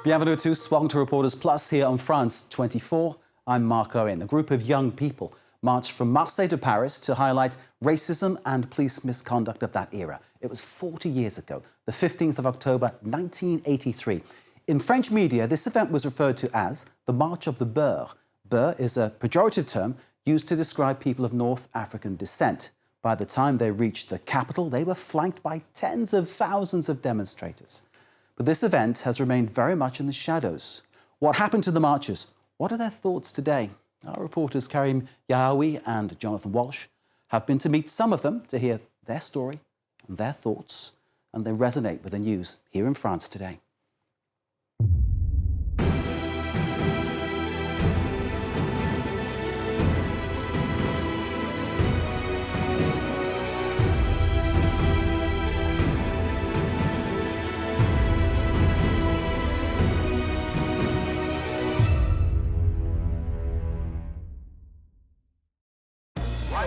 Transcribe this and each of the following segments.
Bienvenue à tous. Welcome to Reporters Plus here on France 24. I'm Mark Owen. A group of young people marched from Marseille to Paris to highlight racism and police misconduct of that era. It was 40 years ago, the 15th of October, 1983. In French media, this event was referred to as the March of the Boer. Boer is a pejorative term used to describe people of North African descent. By the time they reached the capital, they were flanked by tens of thousands of demonstrators. But this event has remained very much in the shadows. What happened to the marchers? What are their thoughts today? Our reporters Karim Yahawi and Jonathan Walsh have been to meet some of them to hear their story and their thoughts, and they resonate with the news here in France today.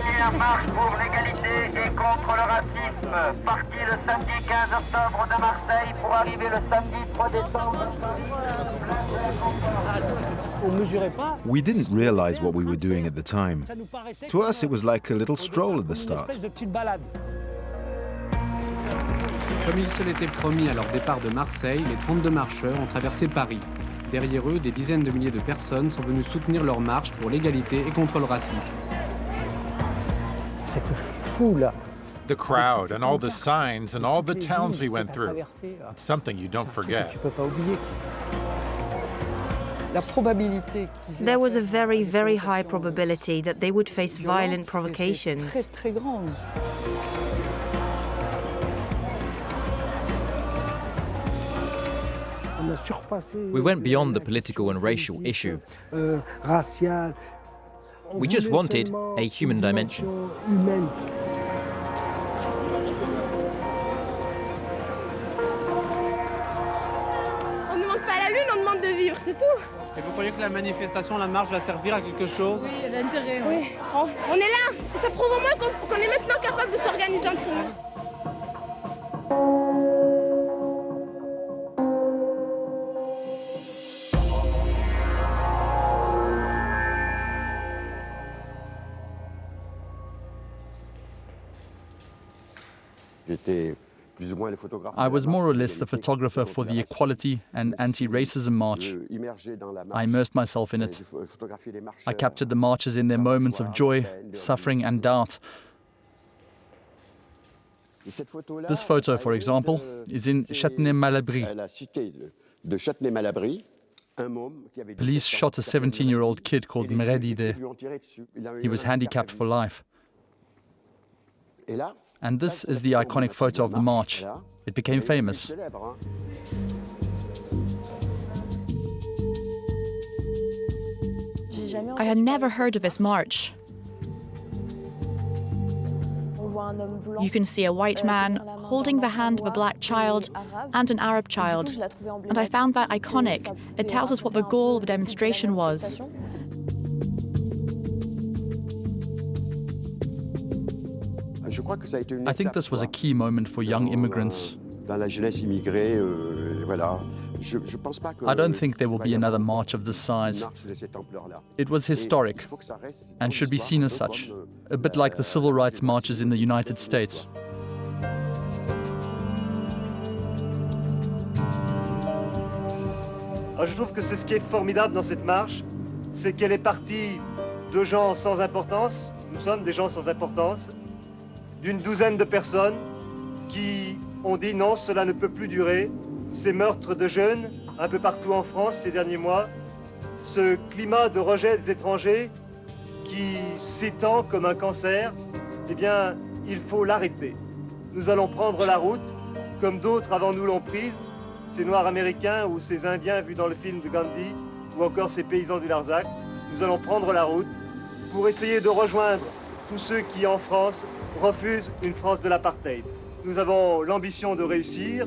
Première marche pour l'égalité et contre le racisme, parti le samedi 15 octobre de Marseille pour arriver le samedi 3 décembre. We didn't realize what we were doing at the time. To us, it was like a little stroll at the start. Comme il se l'était promis à leur départ de Marseille, les 32 marcheurs ont traversé Paris. Derrière eux, des dizaines de milliers de personnes sont venues soutenir leur marche pour l'égalité et contre le racisme. Cette foule. The crowd and all the signs and all the towns we went through. It's something you don't forget. There was a very, very high probability that they would face violent provocations. We went beyond the political and racial issue. We just wanted a human dimension. On ne demande pas la lune, on demande de vivre, c'est tout. Et vous croyez que la manifestation, la marche va servir à quelque chose? Oui, il y a l'intérêt. Oui, on est là. Et ça prouve au moins qu'on est maintenant capable de s'organiser entre nous. I was more or less the photographer for the Equality and Anti-Racism March. I immersed myself in it. I captured the marchers in their moments of joy, suffering and doubt. This photo, for example, is in Châtenay-Malabry. Police shot a 17-year-old kid called Meredi there. He was handicapped for life. And this is the iconic photo of the march. It became famous. I had never heard of this march. You can see a white man holding the hand of a black child and an Arab child. And I found that iconic. It tells us what the goal of the demonstration was. I think this was a key moment for young immigrants. I don't think there will be another march of this size. It was historic and should be seen as such, a bit like the civil rights marches in the United States. Je trouve que c'est ce qui est formidable dans cette marche, c'est qu'elle est partie de gens sans importance, nous sommes des gens sans importance, d'une douzaine de personnes qui ont dit non, cela ne peut plus durer. Ces meurtres de jeunes, un peu partout en France ces derniers mois, ce climat de rejet des étrangers qui s'étend comme un cancer, eh bien, il faut l'arrêter. Nous allons prendre la route, comme d'autres avant nous l'ont prise, ces Noirs américains ou ces Indiens vus dans le film de Gandhi, ou encore ces paysans du Larzac. Nous allons prendre la route pour essayer de rejoindre tous ceux qui, en France, refusent une France de l'apartheid. Nous avons l'ambition de réussir,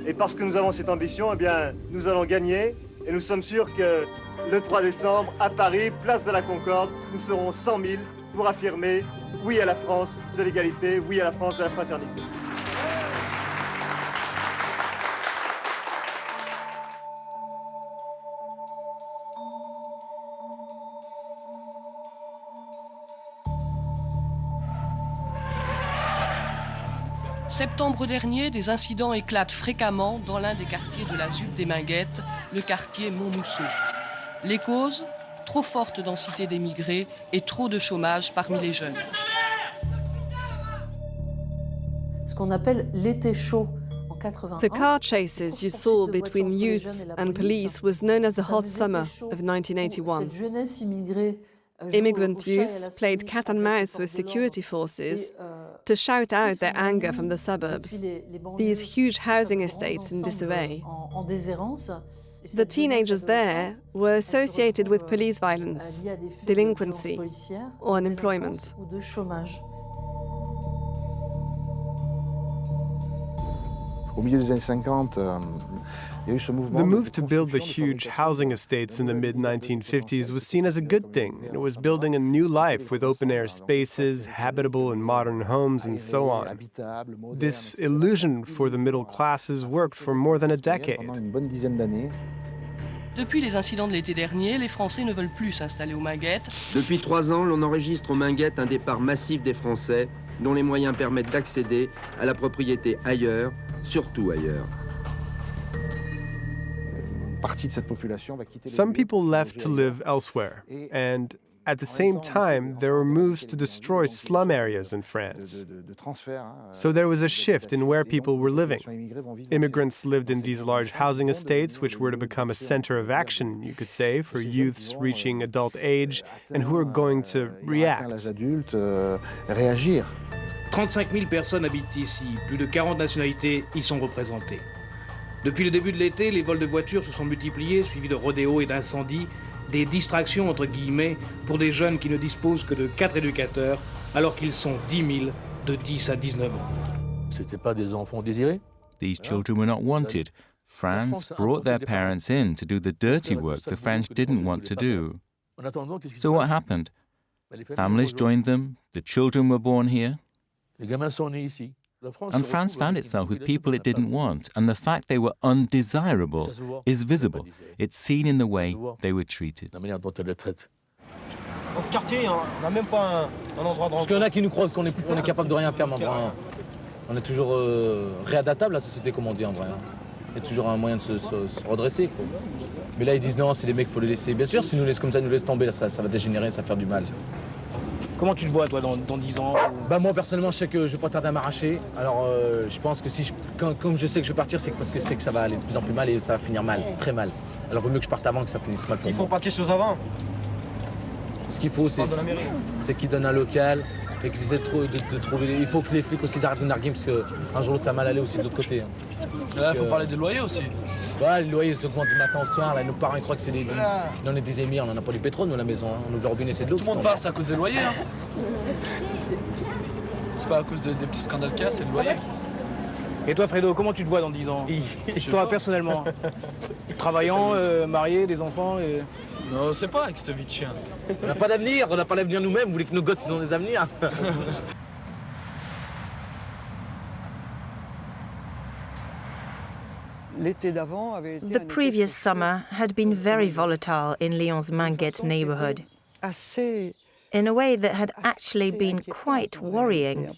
et parce que nous avons cette ambition, eh bien, nous allons gagner, et nous sommes sûrs que le 3 décembre, à Paris, place de la Concorde, nous serons 100 000 pour affirmer oui à la France de l'égalité, oui à la France de la fraternité. Septembre dernier, des incidents éclatent fréquemment dans l'un des quartiers de la ZUP des Minguettes, le quartier Montmousseau. Les causes ? Trop forte densité d'émigrés et trop de chômage parmi les jeunes. Ce qu'on appelle l'été chaud. The car chases you saw between youth and police was known as the hot summer of 1981. Immigrant youths played cat and mouse with security forces to shout out their anger from the suburbs, these huge housing estates in disarray. The teenagers there were associated with police violence, delinquency, or unemployment. The move to build the huge housing estates in the mid-1950s was seen as a good thing, and it was building a new life with open-air spaces, habitable and modern homes, and so on. This illusion for the middle classes worked for more than a decade. Depuis les incidents de l'été dernier, les Français ne veulent plus s'installer aux Minguettes. Depuis 3 ans, l'on enregistre aux Minguettes un départ massif des Français, dont les moyens permettent d'accéder à la propriété ailleurs, surtout ailleurs. Some people left to live elsewhere, and at the same time, there were moves to destroy slum areas in France. So there was a shift in where people were living. Immigrants lived in these large housing estates, which were to become a center of action, you could say, for youths reaching adult age and who are going to react. 35 000 personnes habitent ici, plus de 40 nationalités y sont représentées. Depuis le début de l'été, les vols de voitures se sont multipliés, suivis de rodéos et d'incendies, des distractions entre guillemets pour des jeunes qui ne disposent que de 4 éducateurs, alors qu'ils sont 10 000 de 10 à 19 ans. C'était pas des enfants désirés. These children were not wanted. France brought their parents in to do the dirty work the French didn't want to do. So what happened? Families joined them, the children were born here. And France found itself with people it didn't want, and the fact they were undesirable is visible. It's seen in the way they were treated. Dans ce quartier, on n'a même pas un endroit de rencontre. Parce qu'il y en a qui nous croient qu'on est capable de rien faire, mais en vrai, on est toujours réadaptable, la société, comme on dit en vrai. Il y a toujours un moyen de se redresser, quoi. Mais là, ils disent non, c'est les mecs, il faut les laisser. Bien sûr, si nous laissent comme ça, nous laissent tomber, là, ça va dégénérer, ça va faire du mal. Comment tu te vois, toi, dans 10 ans? Bah moi, personnellement, je sais que je vais pas tarder à m'arracher. Alors, je pense que comme je sais que je vais partir, c'est parce que je sais que ça va aller de plus en plus mal et ça va finir mal, très mal. Alors, il vaut mieux que je parte avant que ça finisse mal pour moi. Ils font pas quelque chose avant? Ce qu'il faut, c'est qu'ils donnent un local et qu'ils essaient de trouver... Il faut que les flics aussi arrêtent de narguer parce qu'un jour ou l'autre, ça va mal aller aussi de l'autre côté. Là, il faut parler des loyers aussi. Ouais, les loyers s'augmentent du matin au soir. Là, nos parents ils croient que c'est des... On est des émirs, on n'en a pas du pétrole, nous, à la maison. Hein. On ouvre le robinet, c'est de l'eau. Tout le monde part, c'est à cause des loyers. Hein. C'est pas à cause des petits scandales qu'il y a, c'est le loyer. Et toi, Fredo, comment tu te vois dans 10 ans? Toi, personnellement? Travaillant, marié, des enfants et... Non, c'est pas avec cette vie de chien. On n'a pas d'avenir, nous-mêmes. Vous voulez que nos gosses ils ont des avenirs? The previous summer had been very volatile in Lyon's Minguettes neighborhood, in a way that had actually been quite worrying.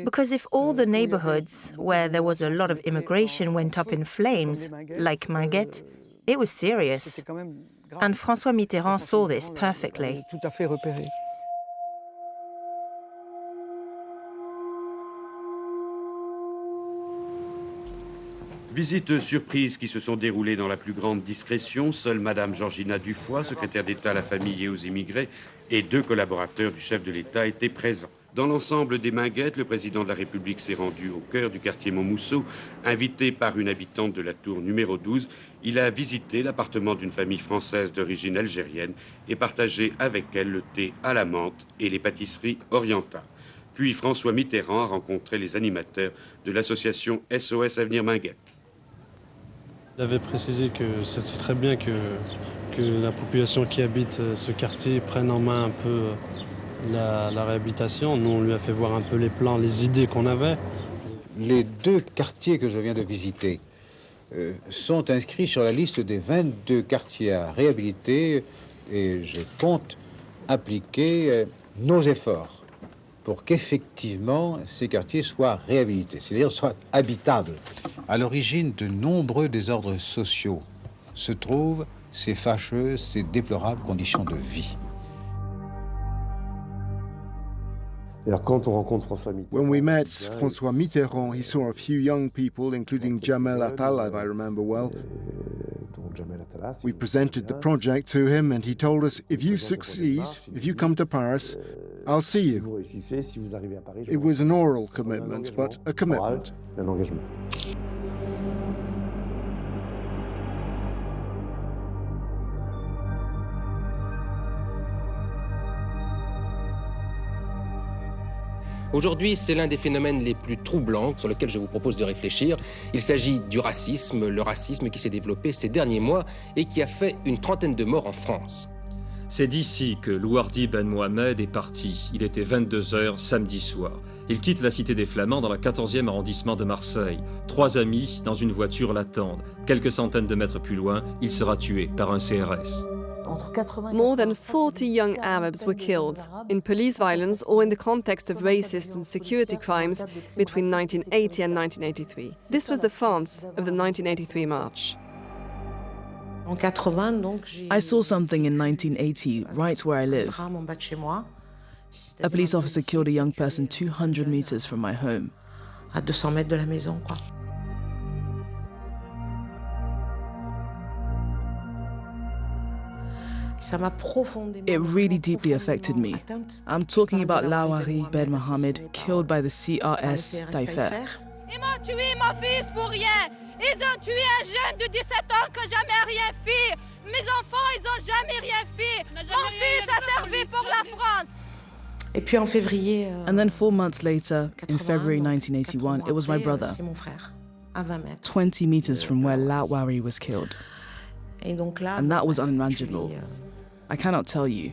Because if all the neighborhoods where there was a lot of immigration went up in flames, like Minguettes, it was serious. And François Mitterrand saw this perfectly. Visites surprises qui se sont déroulées dans la plus grande discrétion. Seule Madame Georgina Dufoy, secrétaire d'État à la famille et aux immigrés, et 2 collaborateurs du chef de l'État étaient présents. Dans l'ensemble des Minguettes, le président de la République s'est rendu au cœur du quartier Montmousseau. Invité par une habitante de la tour numéro 12, il a visité l'appartement d'une famille française d'origine algérienne et partagé avec elle le thé à la menthe et les pâtisseries orientales. Puis François Mitterrand a rencontré les animateurs de l'association SOS Avenir Minguettes. Il avait précisé que c'est très bien que la population qui habite ce quartier prenne en main un peu la réhabilitation. Nous, on lui a fait voir un peu les plans, les idées qu'on avait. Les 2 quartiers que je viens de visiter sont inscrits sur la liste des 22 quartiers à réhabiliter et je compte appliquer nos efforts pour qu'effectivement ces quartiers soient réhabilités, c'est-à-dire soient habitables. À l'origine de nombreux désordres sociaux se trouvent ces fâcheuses, ces déplorables conditions de vie. When we met François Mitterrand, he saw a few young people, including Jamel Attal, if I remember well. We presented the project to him, and he told us, if you succeed, if you come to Paris, I'll see you. It was an oral commitment, but a commitment. Aujourd'hui, c'est l'un des phénomènes les plus troublants sur lequel je vous propose de réfléchir. Il s'agit du racisme, le racisme qui s'est développé ces derniers mois et qui a fait une trentaine de morts en France. C'est d'ici que Louardi Ben Mohamed est parti. Il était 22h samedi soir. Il quitte la cité des Flamands dans le 14e arrondissement de Marseille. 3 amis dans une voiture l'attendent. Quelques centaines de mètres plus loin, il sera tué par un CRS. More than 40 young Arabs were killed in police violence or in the context of racist and security crimes between 1980 and 1983. This was the France of the 1983 march. I saw something in 1980 right where I live. A police officer killed a young person 200 meters from my home. À 200 mètres de la maison, quoi. It really deeply affected me. I'm talking about Louardi Ben Mohamed, killed by the CRS Taïfer. Ils m'ont tué mon fils pour rien. Ils ont tué un jeune de 17 ans qui n'a jamais rien fait. Mes enfants, ils n'ont jamais rien fait. Mon fils a servi pour la France. Et puis en février. And then 4 months later, in February 1981, it was my brother. 20 meters from where Louardi was killed. And that was unimaginable. I cannot tell you.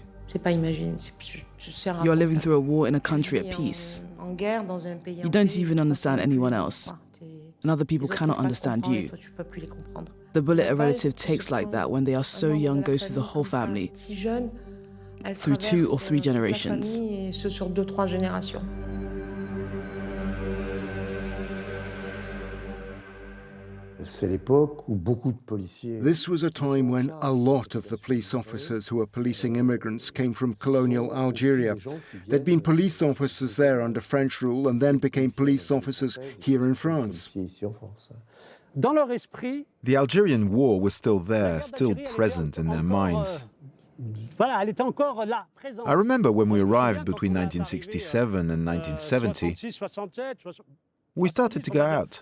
You are living through a war in a country at peace. You don't even understand anyone else. And other people cannot understand you. The bullet a relative takes like that when they are so young goes through the whole family, through 2 or 3 generations. This was a time when a lot of the police officers who were policing immigrants came from colonial Algeria. They'd been police officers there under French rule and then became police officers here in France. The Algerian war was still there, still present in their minds. I remember when we arrived between 1967 and 1970, we started to go out,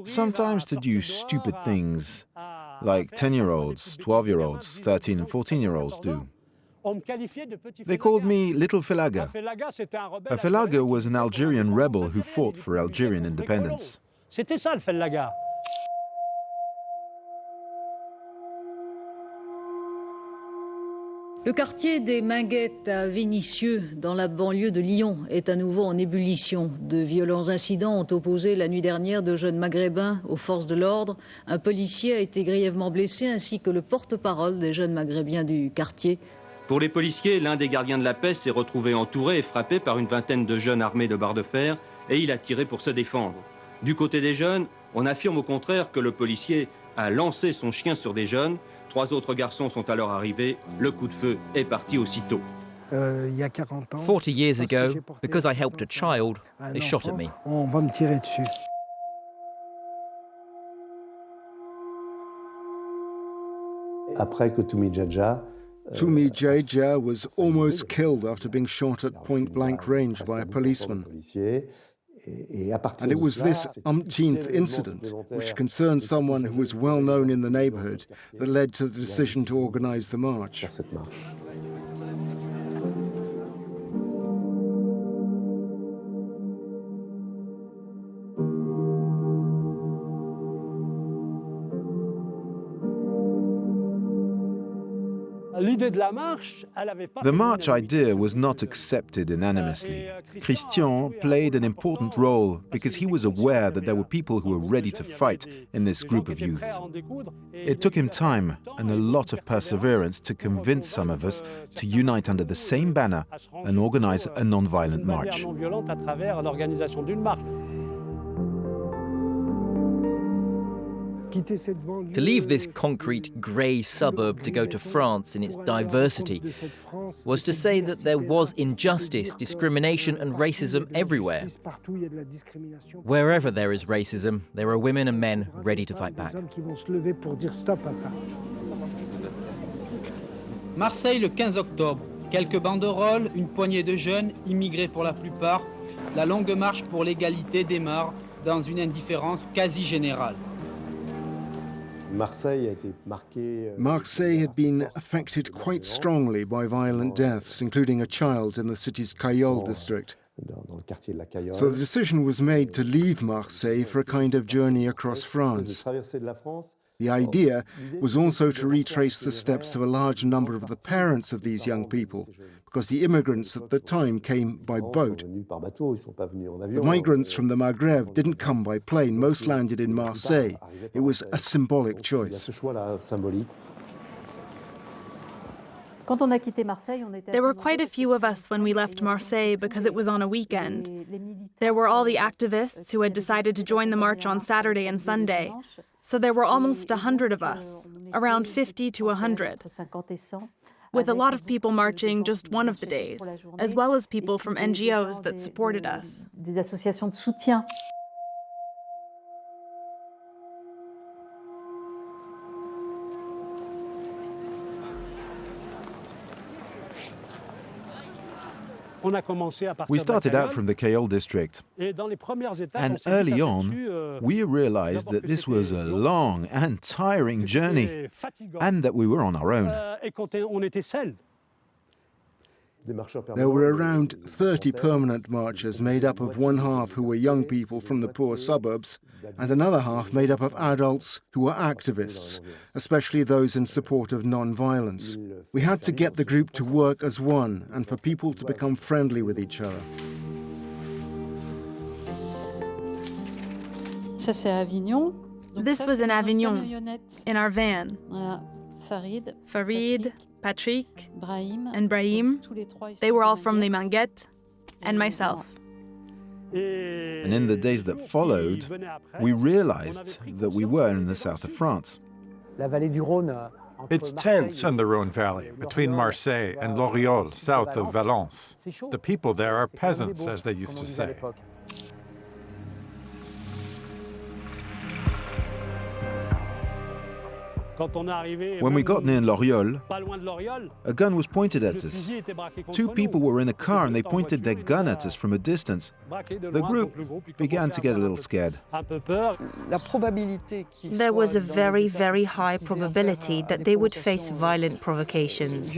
sometimes to do stupid things, like 10-year-olds, 12-year-olds, 13 and 14-year-olds do. They called me Little Felaga. A Felaga was an Algerian rebel who fought for Algerian independence. Le quartier des Minguettes à Vénissieux, dans la banlieue de Lyon, est à nouveau en ébullition. De violents incidents ont opposé la nuit dernière de jeunes maghrébins aux forces de l'ordre. Un policier a été grièvement blessé, ainsi que le porte-parole des jeunes maghrébiens du quartier. Pour les policiers, l'un des gardiens de la paix s'est retrouvé entouré et frappé par une vingtaine de jeunes armés de barres de fer, et il a tiré pour se défendre. Du côté des jeunes, on affirme au contraire que le policier a lancé son chien sur des jeunes. 3 autres garçons sont alors arrivés. Le coup de feu est parti aussitôt. 40 years ago, because I helped a child, they shot at me. On va me tirer dessus. Après que Toumi Jaja was almost killed after being shot at point-blank range by a policeman. And it was this umpteenth incident, which concerned someone who was well known in the neighborhood, that led to the decision to organize the march. The march idea was not accepted unanimously. Christian played an important role because he was aware that there were people who were ready to fight in this group of youths. It took him time and a lot of perseverance to convince some of us to unite under the same banner and organize a non-violent march. To leave this concrete grey suburb to go to France in its diversity was to say that there was injustice, discrimination and racism everywhere. Wherever there is racism, there are women and men ready to fight back. Marseille, le 15 octobre. Quelques banderoles, une poignée de jeunes, immigrés pour la plupart. La longue marche pour l'égalité démarre dans une indifférence quasi générale. Marseille had been affected quite strongly by violent deaths, including a child in the city's Cayol district. So the decision was made to leave Marseille for a kind of journey across France. The idea was also to retrace the steps of a large number of the parents of these young people, because the immigrants at the time came by boat. The migrants from the Maghreb didn't come by plane, most landed in Marseille. It was a symbolic choice. There were quite a few of us when we left Marseille because it was on a weekend. There were all the activists who had decided to join the march on Saturday and Sunday. So there were almost 100 of us, around 50 to 100, with a lot of people marching just one of the days, as well as people from NGOs that supported us. We started out from the Cayol district, and early on, we realized that this was a long and tiring journey, and that we were on our own. There were around 30 permanent marchers made up of one half who were young people from the poor suburbs and another half made up of adults who were activists, especially those in support of non-violence. We had to get the group to work as one and for people to become friendly with each other. This was in Avignon, in our van. Farid, Patrick, and Brahim, they were all from Les Manguettes, and myself. And in the days that followed, we realized that we were in the south of France. It's tense in the Rhone Valley, between Marseille and Loriol, south of Valence. The people there are peasants, as they used to say. When we got near Loriol, a gun was pointed at us. Two people were in a car and they pointed their gun at us from a distance. The group began to get a little scared. There was a very, very high probability that they would face violent provocations.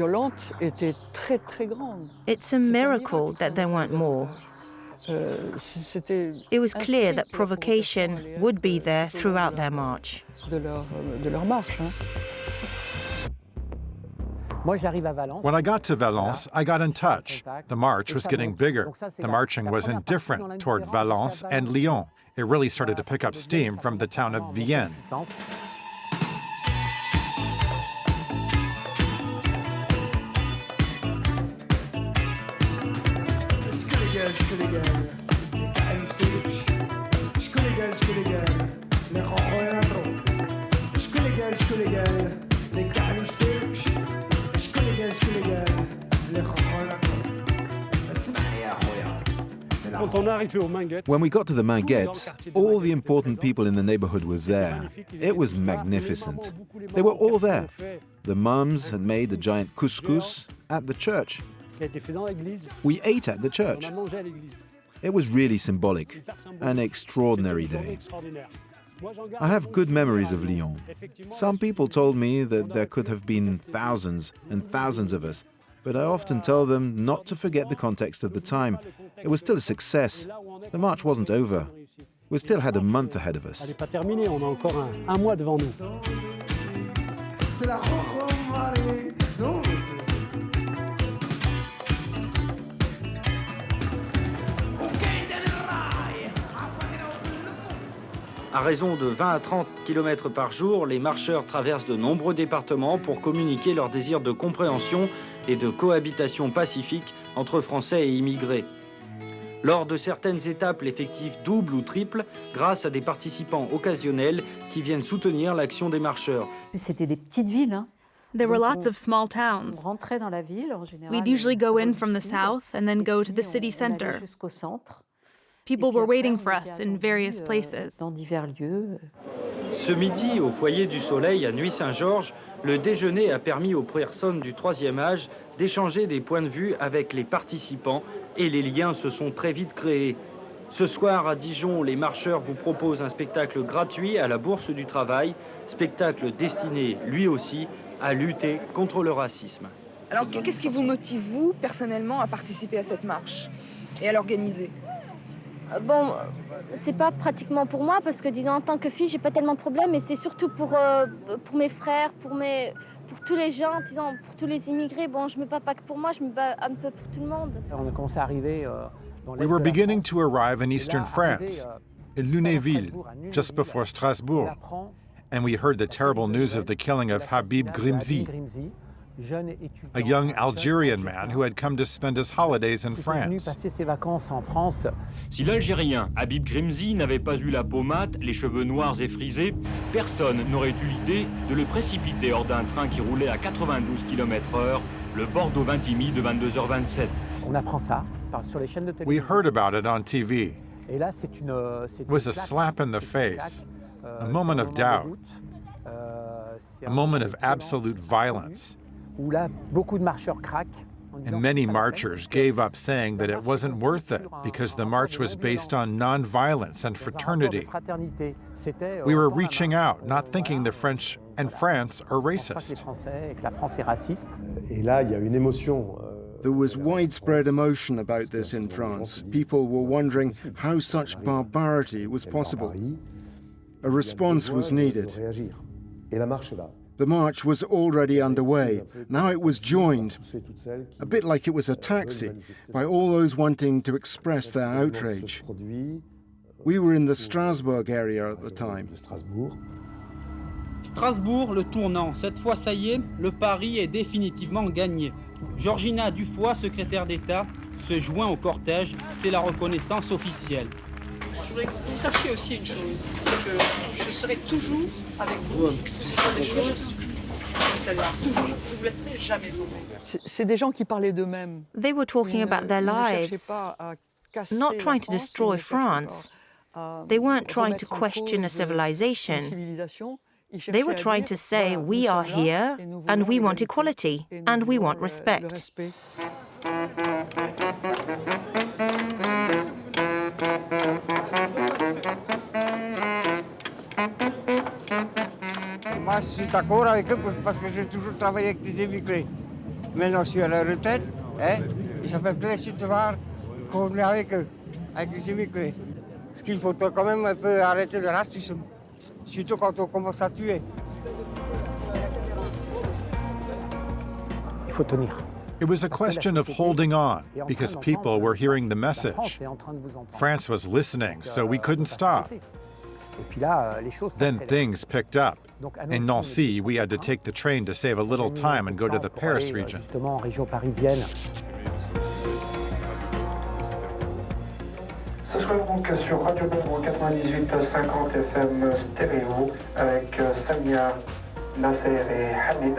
It's a miracle that there weren't more. It was clear that provocation would be there throughout their march. When I got to Valence, I got in touch. The march was getting bigger. The marching was indifferent toward Valence and Lyon. It really started to pick up steam from the town of Vienne. When we got to the Manguettes, all the important people in the neighborhood were there. It was magnificent. They were all there. The mums had made a giant couscous at the church. We ate at the church. It was really symbolic, an extraordinary day. I have good memories of Lyon. Some people told me that there could have been thousands and thousands of us, but I often tell them not to forget the context of the time. It was still a success. The march wasn't over. We still had a month ahead of us. À raison de 20 à 30 km par jour, les marcheurs traversent de nombreux départements pour communiquer leur désir de compréhension et de cohabitation pacifique entre Français et immigrés. Lors de certaines étapes, l'effectif double ou triple grâce à des participants occasionnels qui viennent soutenir l'action des marcheurs. C'était des petites villes, hein. There were lots of small towns. On rentrait dans la ville, en général. We'd usually go in from the sud, south and then go to the et city on allait center. jusqu'au centre. People Et puis were après, waiting on for était us in various places. dans divers lieux. Ce midi, au foyer du Soleil à Nuit-Saint-Georges, le déjeuner a permis aux personnes du troisième âge d'échanger des points de vue avec les participants et les liens se sont très vite créés. Ce soir à Dijon, les marcheurs vous proposent un spectacle gratuit à la Bourse du Travail, spectacle destiné, lui aussi, à lutter contre le racisme. Alors, qu'est-ce qui vous motive, vous, personnellement, à participer à cette marche et à l'organiser? Bon, c'est pas pratiquement pour moi, parce que, disons, en tant que fille, j'ai pas tellement de problèmes, mais c'est surtout pour mes frères, pour tous les gens, disons, pour tous les immigrés. Bon, je me bats pas que pour moi, je me bats un peu pour tout le monde. On a commencé à arriver dans We were beginning to arrive in eastern France, in Lunéville, just before Strasbourg, and we heard the terrible news of the killing of Habib Grimzi, a young Algerian man who had come to spend his holidays in France. Si l'Algérien Habib Grimzi n'avait pas eu la peau mate, les cheveux noirs et frisés, personne n'aurait eu l'idée de le précipiter hors d'un train qui roulait à 92 km/h, le Bordeaux-Vintimille de 22h27. On apprend ça sur les chaînes de We télévision. heard about it on TV. Et là, c'est It was a slap in the face, a moment of doubt, a moment of absolute violence. Où là, beaucoup de marcheurs craquent. And many marchers gave up, saying that it wasn't worth it because the march was based on non-violence and fraternity. We were reaching out, not thinking the French and France are racist. Et là, il y a une émotion. There was widespread emotion about this in France. People were wondering how such barbarity was possible. A response was needed. Et la marche est là. The march was already underway. Now it was joined, a bit like it was a taxi, by all those wanting to express their outrage. We were in the Strasbourg area at the time. Strasbourg, le tournant. Cette fois, ça y est, le pari est définitivement gagné. Georgina Dufoy, secrétaire d'État, se joint au cortège. C'est la reconnaissance officielle. Je voudrais que vous sachiez aussi une chose, c'est que je serai toujours avec vous sur des choses comme celle-là. Toujours. Je ne vous laisserai jamais tomber. C'est des gens qui parlaient d'eux-mêmes. They were talking about their lives, not trying to destroy France. They weren't trying to question a civilization. They were trying to say, we are here, and we want equality, and we want respect. Moi, je suis d'accord avec eux parce que j'ai toujours travaillé avec des immigrés. Maintenant, je suis à la retraite, hein, et ça fait plaisir de voir qu'on est avec eux, avec les immigrés. Parce qu'il faut quand même un peu arrêter le racisme, surtout quand on commence à tuer. Il faut tenir. It was a question of holding on because people were hearing the message. France was listening, so we couldn't stop. Then things picked up. In Nancy, we had to take the train to save a little time and go to the Paris region. Ce soir donc sur Radio Bedroue 98.50 FM stéréo avec Samia, Nasser et Hamid,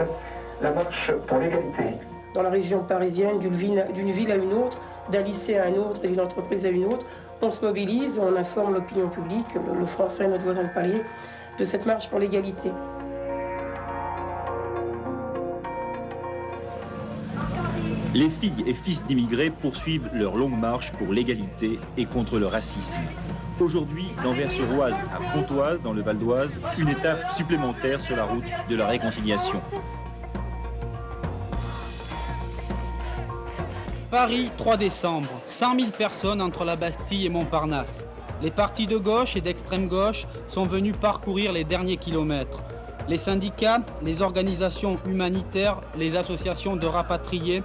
la marche pour l'égalité. Dans la région parisienne, d'une ville à une autre, d'un lycée à un autre et d'une entreprise à une autre, on se mobilise, on informe l'opinion publique, le français, notre voisin de palier, de cette marche pour l'égalité. Les filles et fils d'immigrés poursuivent leur longue marche pour l'égalité et contre le racisme. Aujourd'hui, dans Vers-sur-Oise à Pontoise, dans le Val d'Oise, une étape supplémentaire sur la route de la réconciliation. Paris, 3 décembre. 100 000 personnes entre la Bastille et Montparnasse. Les partis de gauche et d'extrême gauche sont venus parcourir les derniers kilomètres. Les syndicats, les organisations humanitaires, les associations de rapatriés,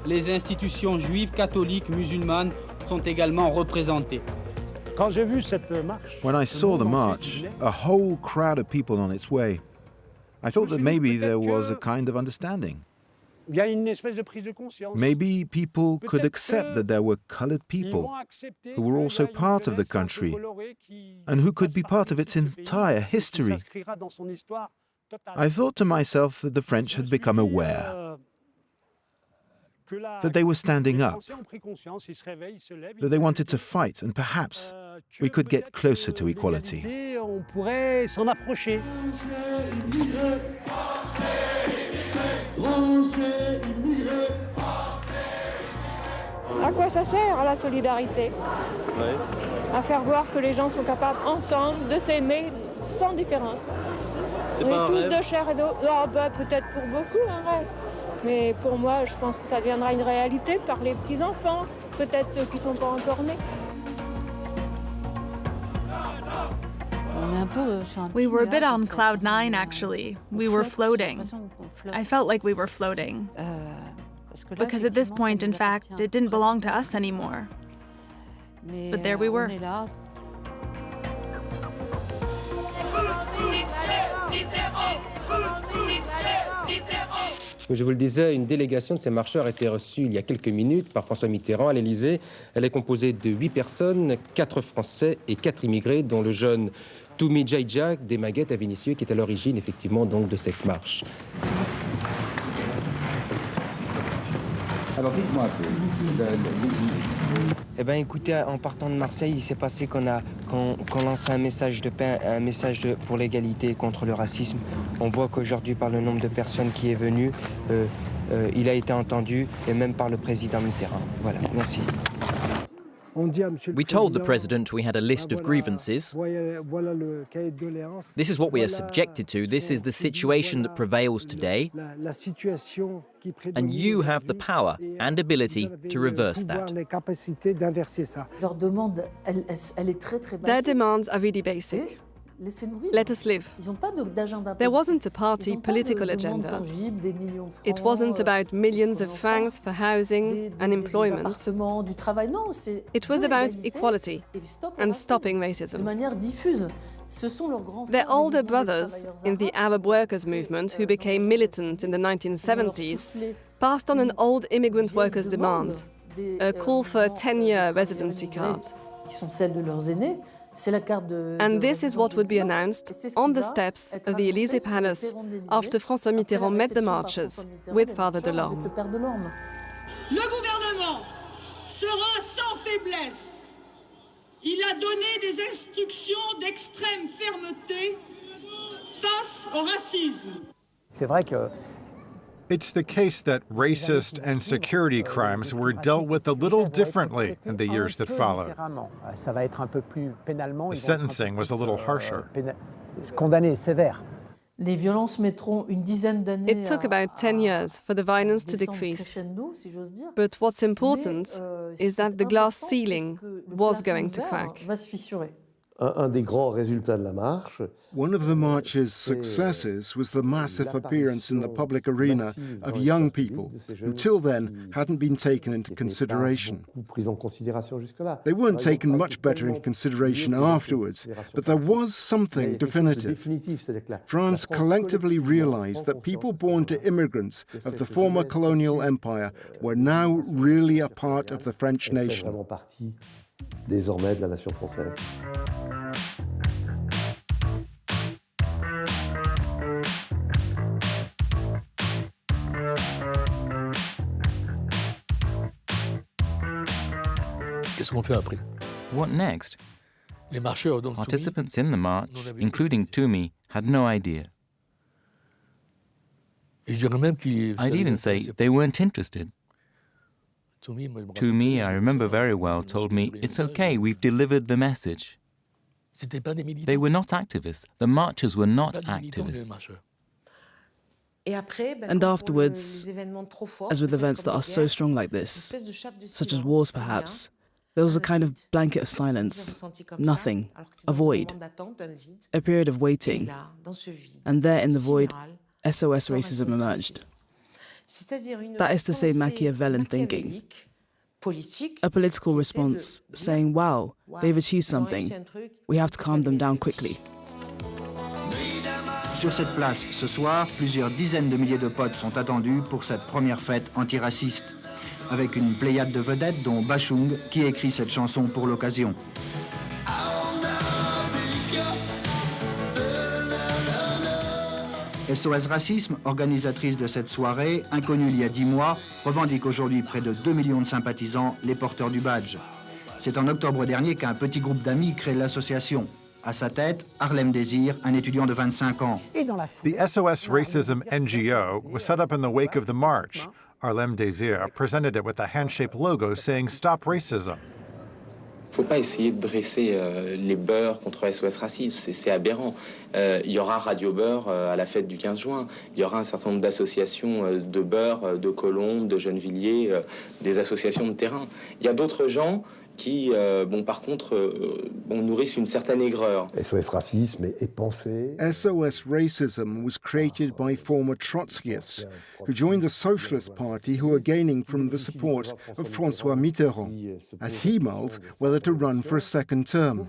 les institutions juives, catholiques, musulmanes sont également représentées. When I saw the march, a whole crowd of people on its way, I thought that maybe there was a kind of understanding. Maybe people could accept that there were colored people who were also part of the country and who could be part of its entire history. I thought to myself that the French had become aware, that they were standing up, that they wanted to fight, and perhaps we could get closer to equality. À quoi ça sert, la solidarité? À faire voir que les gens sont capables ensemble de s'aimer sans différence. On est tous de chair et d'eau. Oh, bah, peut-être pour beaucoup, un rêve. Mais pour moi, je pense que ça deviendra une réalité par les petits-enfants, peut-être ceux qui ne sont pas encore nés. We were a bit on cloud nine, actually. We were floating. I felt like we were floating. Because at this point, in fact, it didn't belong to us anymore. But there we were. Comme je vous le disais, une délégation de ces marcheurs a été reçue il y a quelques minutes par François Mitterrand à l'Élysée. Elle est composée de 8 personnes, 4 Français et 4 immigrés, dont le jeune Toumi Djaïdja des Maguettes à Vénissieux, qui est à l'origine effectivement donc de cette marche. Alors dites-moi un peu. Eh bien écoutez, en partant de Marseille, il s'est passé qu'on lance un message de paix, un message pour l'égalité contre le racisme. On voit qu'aujourd'hui, par le nombre de personnes qui est venu, il a été entendu, et même par le président Mitterrand. Voilà, merci. We told the president we had a list of grievances. This is what we are subjected to. This is the situation that prevails today. And you have the power and ability to reverse that. Their demands are really basic. Let us live. There wasn't a party political agenda. It wasn't about millions of francs for housing and employment. It was about equality and stopping racism. Their older brothers in the Arab workers' movement, who became militant in the 1970s, passed on an old immigrant workers' demand, a call for a 10-year residency card. And this is what would be announced on the steps of the Élysée Palace after François Mitterrand met the marchers with Father Delorme. Le gouvernement sera sans faiblesse. Il a donné des instructions d'extrême fermeté face au racisme. C'est vrai que It's the case that racist and security crimes were dealt with a little differently in the years that followed. The sentencing was a little harsher. It took about 10 years for the violence to decrease. But what's important is that the glass ceiling was going to crack. Un des grands résultats de la marche. One of the march's successes was the massive appearance in the public arena of young people who till then hadn't been taken into consideration. They weren't taken much better in consideration afterwards, but there was something definitive. France collectively realized that people born to immigrants of the former colonial empire were now really a part of the French nation. Désormais de la nation française. Qu'est-ce qu'on fait après? What next? Les marcheurs, donc Participants in the march, including Toumi, had no idea. I'd even say they weren't interested. Toumi, I remember very well, told me, it's okay, we've delivered the message. They were not activists. The marchers were not activists. And afterwards, as with events that are so strong like this, such as wars perhaps, there was a kind of blanket of silence, nothing, a void, a period of waiting. And there in the void, SOS racism emerged. That is to say, Machiavellian thinking. A political response saying, wow, they've achieved something. We have to calm them down quickly. Sur cette place, ce soir, plusieurs dizaines de milliers de potes sont attendus pour cette première fête antiraciste, avec une pléiade de vedettes dont Bachung, qui écrit cette chanson pour l'occasion. SOS Racisme, organisatrice de cette soirée, inconnue il y a 10 mois, revendique aujourd'hui près de 2 millions de sympathisants, les porteurs du badge. C'est en octobre dernier qu'un petit groupe d'amis crée l'association. À sa tête, Harlem Désir, un étudiant de 25 ans. The SOS Racism NGO was set up in the wake of the march. Harlem Désir presented it with a hand-shaped logo saying "Stop Racism." Il ne faut pas essayer de dresser les beurs contre SOS Racisme, c'est aberrant. Il y aura Radio Beurre à la fête du 15 juin. Il y aura un certain nombre d'associations de Beurre, de Colombes, de Gennevilliers, des associations de terrain. Il y a d'autres gens qui, par contre, nourrissent une certaine aigreur. SOS Racisme est pensé. SOS Racism was created by former Trotskyists who joined the Socialist Party who are gaining from the support of François Mitterrand as he mulled whether to run for a second term.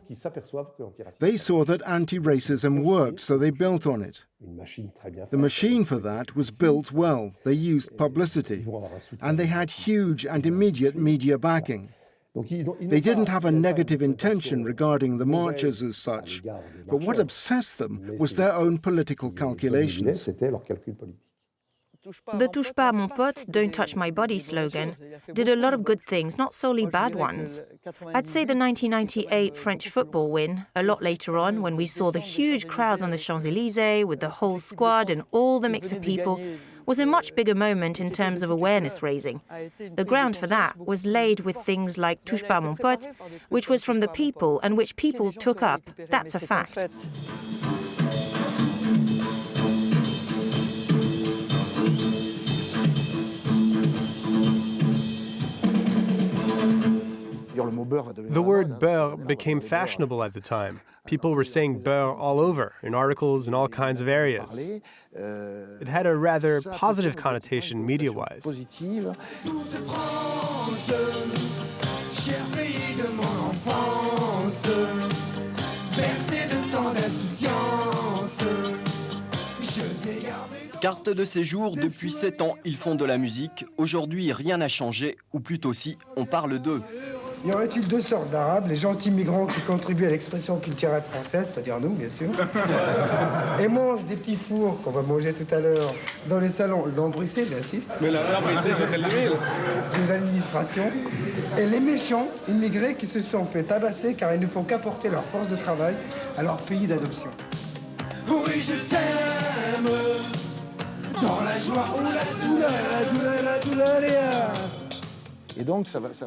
They saw that anti-racism worked, so they built on it. The machine for that was built well. They used publicity, and they had huge and immediate media backing. They didn't have a negative intention regarding the marchers as such, but what obsessed them was their own political calculations. The Touche pas mon pote, don't touch my body slogan did a lot of good things, not solely bad ones. I'd say the 1998 French football win, a lot later on when we saw the huge crowds on the Champs-Élysées with the whole squad and all the mix of people, was a much bigger moment in terms of awareness raising. The ground for that was laid with things like Touche pas mon pote, which was from the people and which people took up. That's a fact. The word beurre became fashionable at the time. People were saying beurre all over, in articles in all kinds of areas. It had a rather positive connotation media-wise. Carte de séjour, depuis 7 ans, ils font de la musique. Aujourd'hui, rien n'a changé, ou plutôt si, on parle d'eux. Y aurait-il deux sortes d'Arabes, les gentils migrants qui contribuent à l'expression culturelle française, c'est-à-dire nous, bien sûr, et mangent des petits fours qu'on va manger tout à l'heure dans les salons lambrissés, j'insiste. Mais la lambrissée, c'est des administrations. Et les méchants immigrés qui se sont fait tabasser car ils ne font qu'apporter leur force de travail à leur pays d'adoption. Oui, je t'aime, dans la joie ou la douleur, la douleur.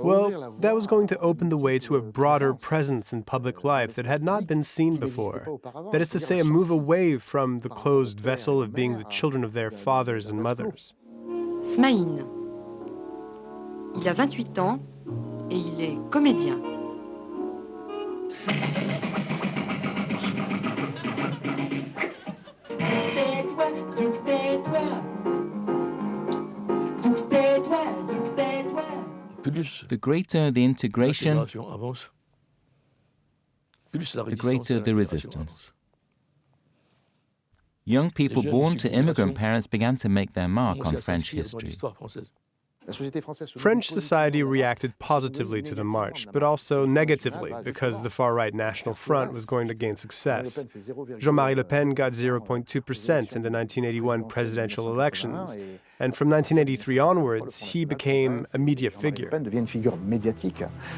Well, that was going to open the way to a broader presence in public life that had not been seen before. That is to say, a move away from the closed vessel of being the children of their fathers and mothers. Smaïn. Il a 28 ans et il est comédien. The greater the integration, the greater the resistance. Young people born to immigrant parents began to make their mark on French history. French society reacted positively to the march, but also negatively because the far-right National Front was going to gain success. Jean-Marie Le Pen got 0.2% in the 1981 presidential elections, and from 1983 onwards, he became a media figure.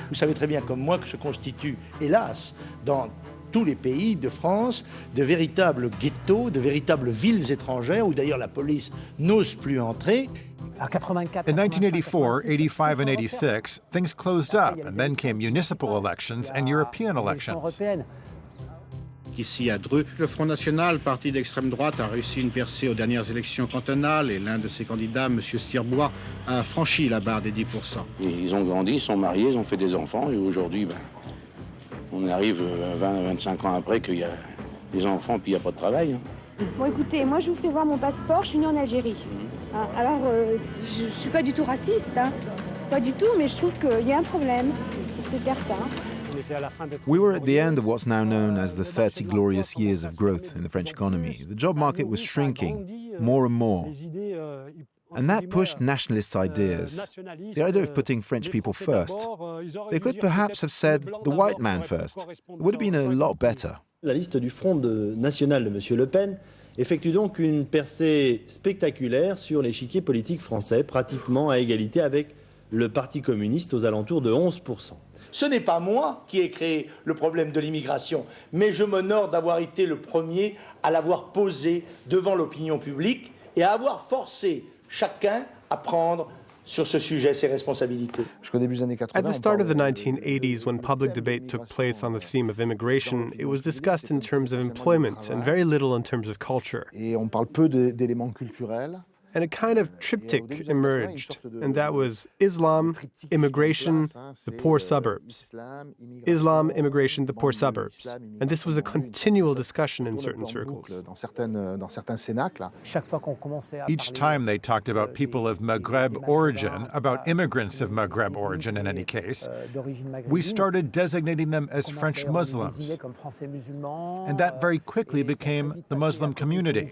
Vous savez très bien comme moi que se constituent, hélas, dans tous les pays de France, de véritables ghettos, de véritables villes étrangères, où d'ailleurs la police n'ose plus entrer. In 1984, 85, and 86, things closed up, and then came municipal elections and European elections. Ici à Dreux, le Front National, parti d'extrême droite, a réussi une percée aux dernières élections cantonales et l'un de ses candidats, M. Stirbois, a franchi la barre des 10%. Ils ont grandi, ils sont mariés, ils ont fait des enfants et aujourd'hui, on arrive 20-25 ans après qu'il y a des enfants puis il n'y a pas de travail. Bon, écoutez, moi, je vous fais voir mon passeport. Je suis née en Algérie. Hein, alors, je suis pas du tout raciste, hein. Pas du tout, mais je trouve qu'il y a un problème. C'est certain. We were at the end of what's now known as the 30 glorious years of growth in the French economy. The job market was shrinking more and more. And that pushed nationalist ideas. The idea of putting French people first. They could perhaps have said the white man first. It would have been a lot better. La liste du Front national de M. Le Pen effectue donc une percée spectaculaire sur l'échiquier politique français, pratiquement à égalité avec le Parti communiste aux alentours de 11%. Ce n'est pas moi qui ai créé le problème de l'immigration, mais je m'honore d'avoir été le premier à l'avoir posé devant l'opinion publique et à avoir forcé chacun à prendre sur ce sujet ses responsabilités. At the start of the 1980s, when public debate took place on the theme of immigration, it was discussed in terms of employment and very little in terms of culture. Et on parle peu d'éléments culturels. And a kind of triptych emerged, and that was Islam, immigration, the poor suburbs. Islam, immigration, the poor suburbs. And this was a continual discussion in certain circles. Each time they talked about people of Maghreb origin, about immigrants of Maghreb origin in any case, we started designating them as French Muslims. And that very quickly became the Muslim community.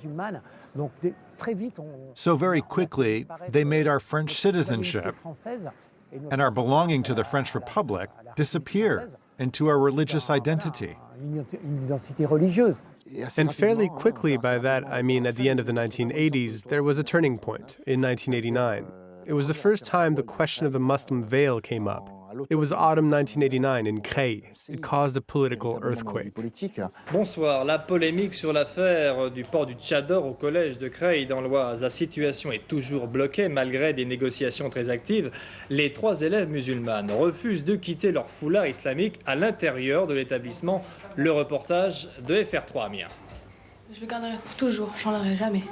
So very quickly, they made our French citizenship and our belonging to the French Republic disappear into our religious identity. And fairly quickly, by that I mean at the end of the 1980s, there was a turning point in 1989. It was the first time the question of the Muslim veil came up. It was autumn 1989 in Creil. It caused a political earthquake. Bonsoir. La polémique sur l'affaire du port du tchador au collège de Creil dans l'Oise. La situation est toujours bloquée malgré des négociations très actives. Les 3 élèves musulmanes refusent de quitter leur foulard islamique à l'intérieur de l'établissement. Le reportage de FR3 Amiens. Je le garderai pour toujours, j'en aurai jamais.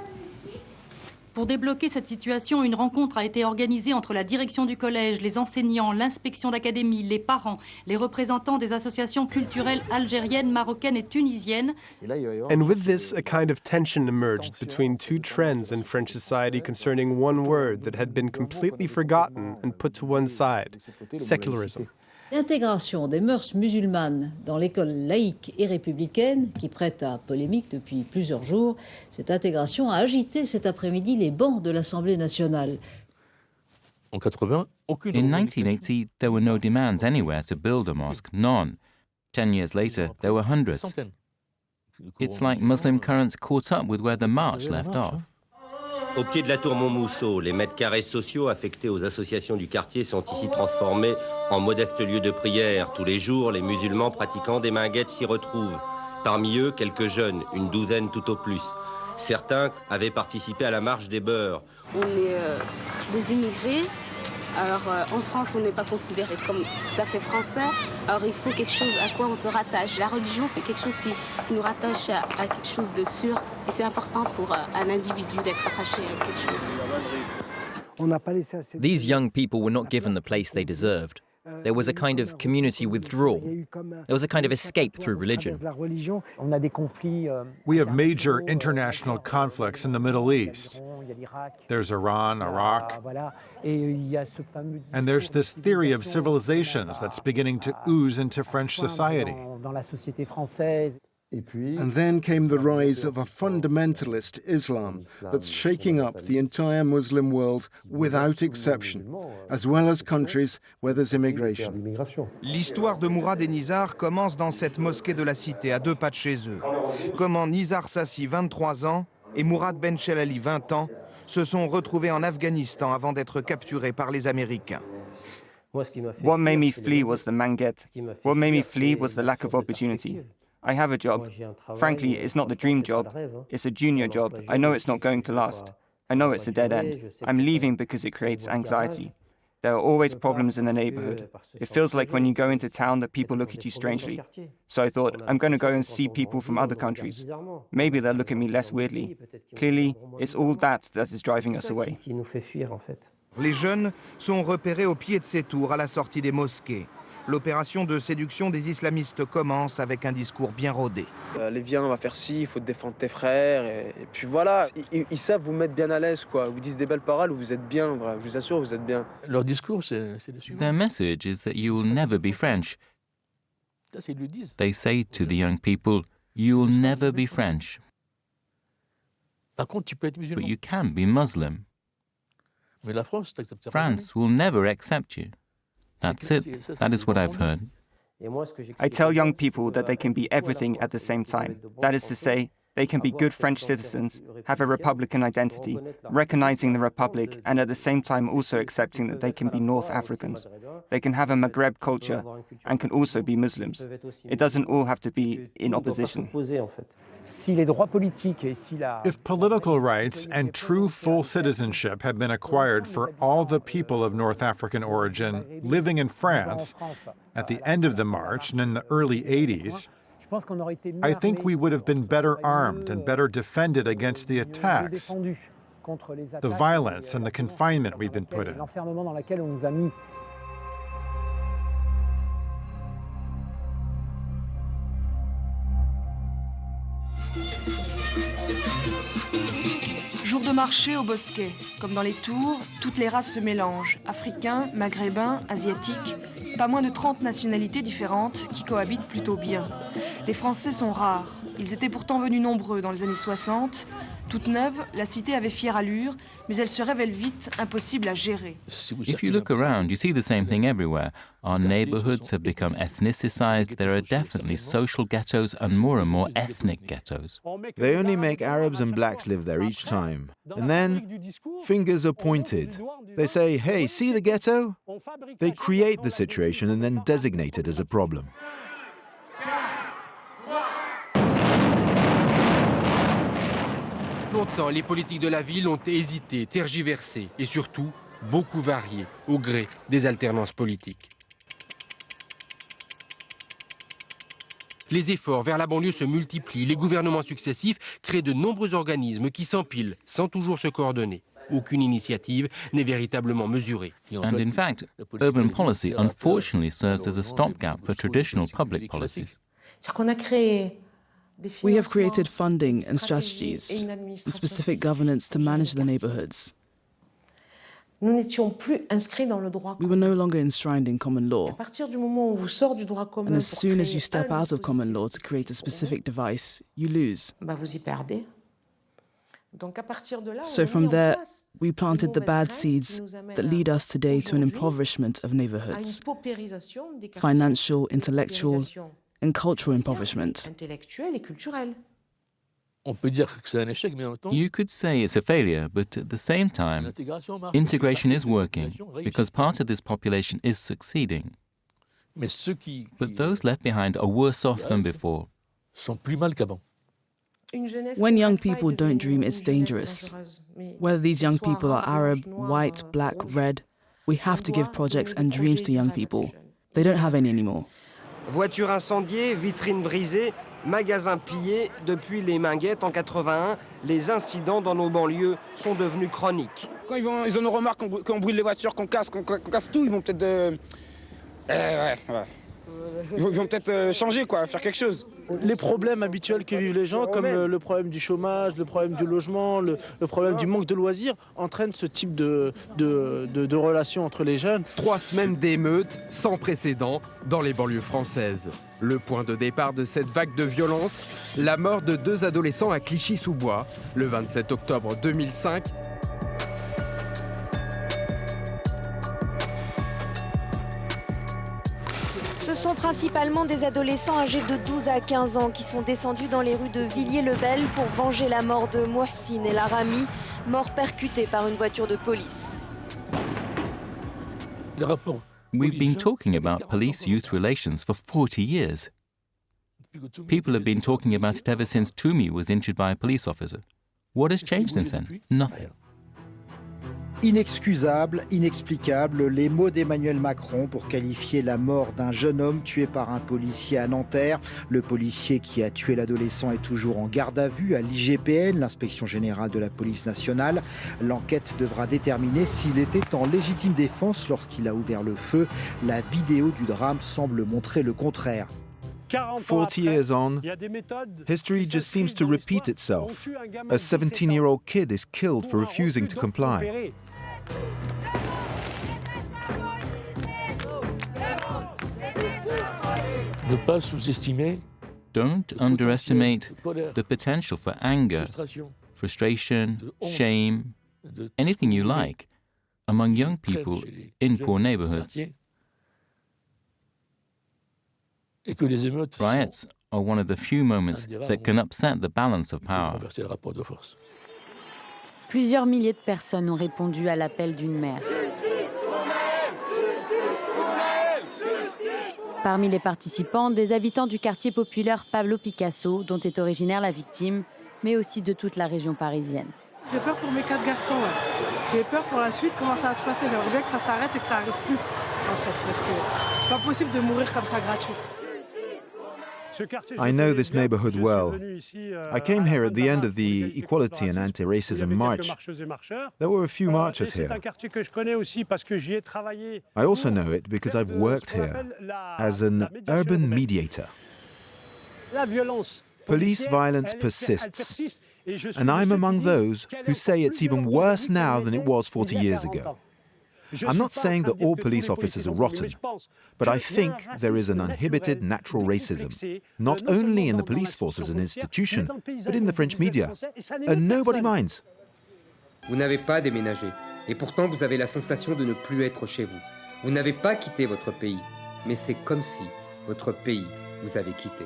Pour débloquer cette situation, une rencontre a été organisée entre la direction du collège, les enseignants, l'inspection d'académie, les parents, les représentants des associations culturelles algériennes, marocaines et tunisiennes. And with this, a kind of tension emerged between two trends in French society concerning one word that had been completely forgotten and put to one side: secularism. L'intégration des mœurs musulmanes dans l'école laïque et républicaine, qui prête à polémique depuis plusieurs jours, cette intégration a agité cet après-midi les bancs de l'Assemblée nationale. In 1980, there were no demands anywhere to build a mosque, none. 10 years later, there were hundreds. It's like Muslim currents caught up with where the march left off. Au pied de la tour Montmousseau, les mètres carrés sociaux affectés aux associations du quartier sont ici transformés en modestes lieux de prière. Tous les jours, les musulmans pratiquant des minguettes s'y retrouvent. Parmi eux, quelques jeunes, une douzaine tout au plus. Certains avaient participé à la marche des beurs. On est des immigrés. Alors en France, on n'est pas considéré comme tout à fait français. Alors il faut quelque chose à quoi on se rattache. La religion, c'est quelque chose qui nous rattache à quelque chose de sûr. Et c'est important pour un individu d'être attaché à quelque chose. These young people were not given the place they deserved. There was a kind of community withdrawal. There was a kind of escape through religion. We have major international conflicts in the Middle East. There's Iran, Iraq, and there's this theory of civilizations that's beginning to ooze into French society. And then came the rise of a fundamentalist Islam that's shaking up the entire Muslim world without exception, as well as countries where there's immigration. L'histoire de Mourad et Nizar commence dans cette mosquée de la cité, à 2 pas de chez eux. Comment Nizar Sassi, 23 ans, et Mourad Ben Chelali, 20 ans, se sont retrouvés en Afghanistan avant d'être capturés par les Américains. What made me flee was the manguette. What made me flee was the lack of opportunity. I have a job. Frankly, it's not the dream job. It's a junior job. I know it's not going to last. I know it's a dead end. I'm leaving because it creates anxiety. There are always problems in the neighborhood. It feels like when you go into town that people look at you strangely. So I thought, I'm going to go and see people from other countries. Maybe they'll look at me less weirdly. Clearly, it's all that is driving us away. Les jeunes sont repérés au pied de ces tours à la sortie des mosquées. L'opération de séduction des islamistes commence avec un discours bien rodé. Les viens, on va faire ci, il faut défendre tes frères. Et puis voilà, ils savent vous mettre bien à l'aise, quoi. Ils vous disent des belles paroles, vous êtes bien, je vous assure, vous êtes bien. Leur discours, c'est le suivant. Their message is that you will never be French. Ça, ils le disent. They say to the young people, you will never be French. Par contre, tu peux être musulman. But you can be Muslim. Mais la France, t'acceptera pas. France will never accept you. That's it. That is what I've heard. I tell young people that they can be everything at the same time. That is to say, they can be good French citizens, have a Republican identity, recognizing the Republic, and at the same time also accepting that they can be North Africans. They can have a Maghreb culture and can also be Muslims. It doesn't all have to be in opposition. If political rights and true full citizenship had been acquired for all the people of North African origin living in France at the end of the march and in the early 80s, I think we would have been better armed and better defended against the attacks, the violence and the confinement we've been put in. Jour de marché au bosquet. Comme dans les tours, toutes les races se mélangent. Africains, maghrébins, asiatiques. Pas moins de 30 nationalités différentes qui cohabitent plutôt bien. Les Français sont rares. Ils étaient pourtant venus nombreux dans les années 60. Toute neuve, la cité avait fière allure, mais elle se révèle vite impossible à gérer. If you look around, you see the same thing everywhere. Our neighborhoods have become ethnicized. There are definitely social ghettos and more ethnic ghettos. They only make Arabs and blacks live there each time. And then, fingers are pointed. They say, hey, see the ghetto? They create the situation and then designate it as a problem. Longtemps, les politiques de la ville ont hésité, tergiversé et surtout beaucoup varié au gré des alternances politiques. Les efforts vers la banlieue se multiplient, les gouvernements successifs créent de nombreux organismes qui s'empilent sans toujours se coordonner. Aucune initiative n'est véritablement mesurée. And in fact, urban policy unfortunately serves as a stopgap for traditional public policies. We have created funding and strategies and specific governance to manage the neighborhoods. We were no longer enshrined in common law. And as soon as you step out of common law to create a specific device, you lose. So from there, we planted the bad seeds that lead us today to an impoverishment of neighborhoods, financial, intellectual, and cultural impoverishment. You could say it's a failure, but at the same time, integration is working because part of this population is succeeding. But those left behind are worse off than before. When young people don't dream, it's dangerous. Whether these young people are Arab, white, black, red, we have to give projects and dreams to young people. They don't have any anymore. Voitures incendiées, vitrines brisées, magasins pillés. Depuis les Minguettes en 81, les incidents dans nos banlieues sont devenus chroniques. Quand ils en ont remarre qu'on brûle les voitures, qu'on casse tout, ils vont peut-être... Ils vont peut-être changer, quoi, faire quelque chose. Les problèmes habituels que vivent les gens, comme le problème du chômage, le problème du logement, le problème du manque de loisirs, entraînent ce type de relations entre les jeunes. 3 semaines d'émeutes sans précédent dans les banlieues françaises. Le point de départ de cette vague de violence, la mort de 2 adolescents à Clichy-sous-Bois, le 27 octobre 2005. Ce sont principalement des adolescents âgés de 12 à 15 ans qui sont descendus dans les rues de Villiers-le-Bel pour venger la mort de Mouhsine El Arami, mort percuté par une voiture de police. We've been talking about police-youth relations for 40 years. People have been talking about it ever since Toumi was injured by a police officer. What has changed since then? Nothing. Inexcusable, inexplicable, les mots d'Emmanuel Macron pour qualifier la mort d'un jeune homme tué par un policier à Nanterre. Le policier qui a tué l'adolescent est toujours en garde à vue à l'IGPN, l'inspection générale de la police nationale. L'enquête devra déterminer s'il était en légitime défense lorsqu'il a ouvert le feu. La vidéo du drame semble montrer le contraire. 40 years on, history just seems to repeat itself. A 17-year-old kid is killed for refusing to comply. Ne pas sous-estimer. Don't underestimate the potential for anger, frustration, shame, anything you like, among young people in poor neighborhoods. Riots are one of the few moments that can upset the balance of power. Plusieurs milliers de personnes ont répondu à l'appel d'une mère. Parmi les participants, des habitants du quartier populaire Pablo Picasso, dont est originaire la victime, mais aussi de toute la région parisienne. J'ai peur pour mes 4 garçons. Ouais. J'ai peur pour la suite, comment ça va se passer. J'aimerais bien que ça s'arrête et que ça n'arrive plus, en fait, parce que c'est pas possible de mourir comme ça gratuit. I know this neighborhood well. I came here at the end of the Equality and Anti-Racism March. There were a few marchers here. I also know it because I've worked here as an urban mediator. Police violence persists, and I'm among those who say it's even worse now than it was 40 years ago. I'm not saying that all police officers are rotten, but I think there is an uninhibited natural racism, not only in the police force as an institution, but in the French media. And nobody minds. Vous n'avez pas déménagé, et pourtant vous avez la sensation de ne plus être chez vous. Vous n'avez pas quitté votre pays, mais c'est comme si votre pays vous avait quitté.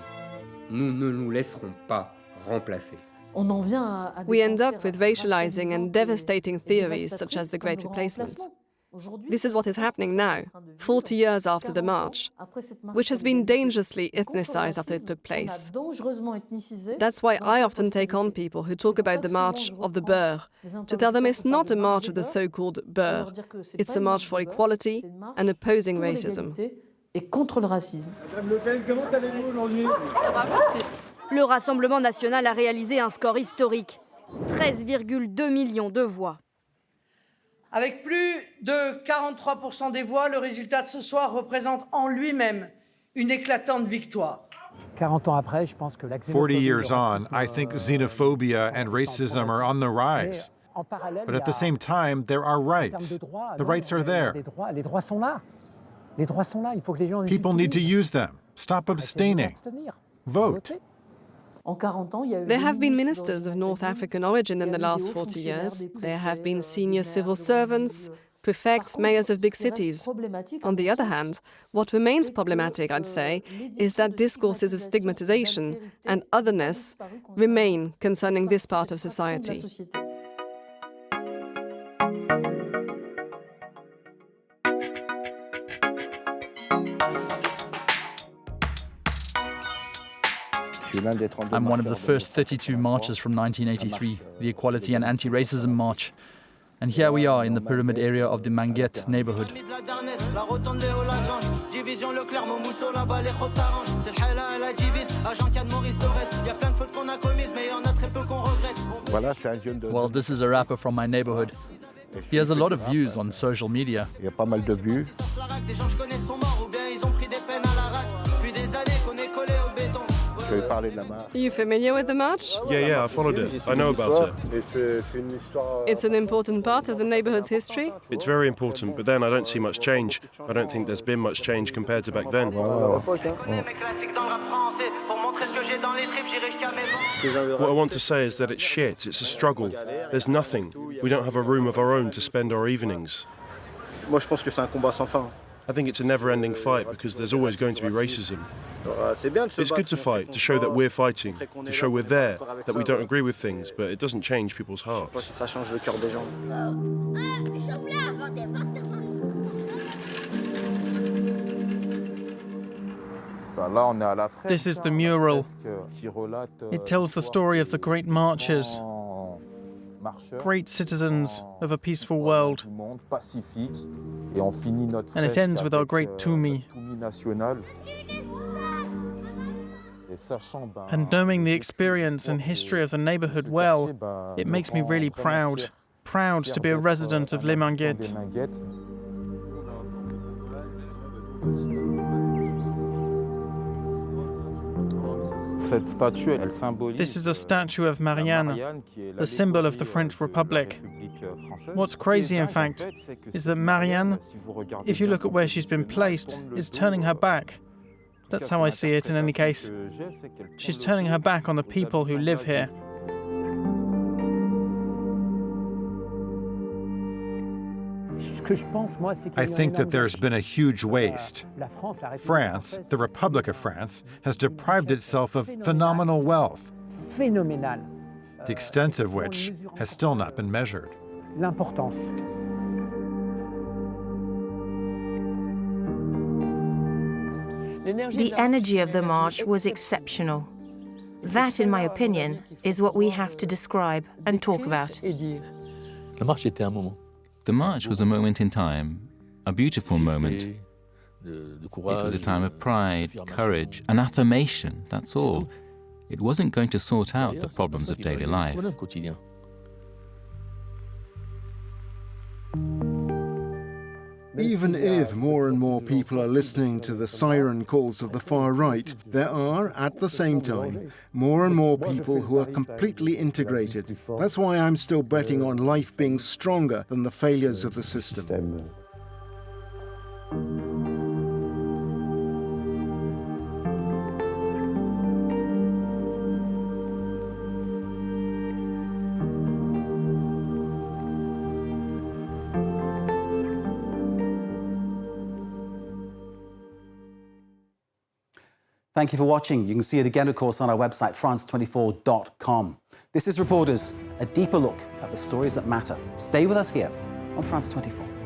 Nous ne nous laisserons pas remplacer. We end up with racializing and devastating theories such as the Great Replacement. This is what is happening now, 40 years after the march, which has been dangerously ethnicized after it took place. That's why I often take on people who talk about the march of the Beur, to tell them it's not a march of the so-called Beur, it's a march for equality and opposing racism. Le Rassemblement national a réalisé un score historique, 13,2 millions de voix. Avec plus de 43% des voix, le résultat de ce soir représente en lui-même une éclatante victoire. 40 ans après, je pense que 40 years on, I think xenophobia and racism are on the rise. But at the same time, there are rights. The rights are there. Les droits sont là. Les droits sont là. Il faut que les gens People need to use them. Stop abstaining. Vote. There have been ministers of North African origin in the last 40 years. There have been senior civil servants, prefects, mayors of big cities. On the other hand, what remains problematic, I'd say, is that discourses of stigmatization and otherness remain concerning this part of society. I'm one of the first 32 marchers from 1983, the Equality and Anti-Racism March. And here we are in the pyramid area of the Manguette neighborhood. Well, this is a rapper from my neighborhood. He has a lot of views on social media. Are you familiar with the march? Yeah, I followed it. I know about it. It's an important part of the neighborhood's history. It's very important, but then I don't see much change. I don't think there's been much change compared to back then. What I want to say is that it's shit. It's a struggle. There's nothing. We don't have a room of our own to spend our evenings. I think it's a never-ending fight because there's always going to be racism. It's good to fight, to show that we're fighting, to show we're there, that we don't agree with things, but it doesn't change people's hearts. This is the mural. It tells the story of the great marchers. great citizens of a peaceful world. And it ends with our great Tumi. And knowing the experience and history of the neighborhood well, it makes me really proud. Proud to be a resident of Les Minguettes. This is a statue of Marianne, the symbol of the French Republic. What's crazy, in fact, is that Marianne, if you look at where she's been placed, is turning her back. That's how I see it in any case. She's turning her back on the people who live here. I think that there's been a huge waste. France, the Republic of France, has deprived itself of phenomenal wealth, the extent of which has still not been measured. The energy of the march was exceptional. That, in my opinion, is what we have to describe and talk about. The march was a moment in time, a beautiful moment. It was a time of pride, courage, and affirmation, that's all. It wasn't going to sort out the problems of daily life. Even if more and more people are listening to the siren calls of the far right, there are, at the same time, more and more people who are completely integrated. That's why I'm still betting on life being stronger than the failures of the system. Thank you for watching. You can see it again, of course, on our website, france24.com. This is Reporters, a deeper look at the stories that matter. Stay with us here on France 24.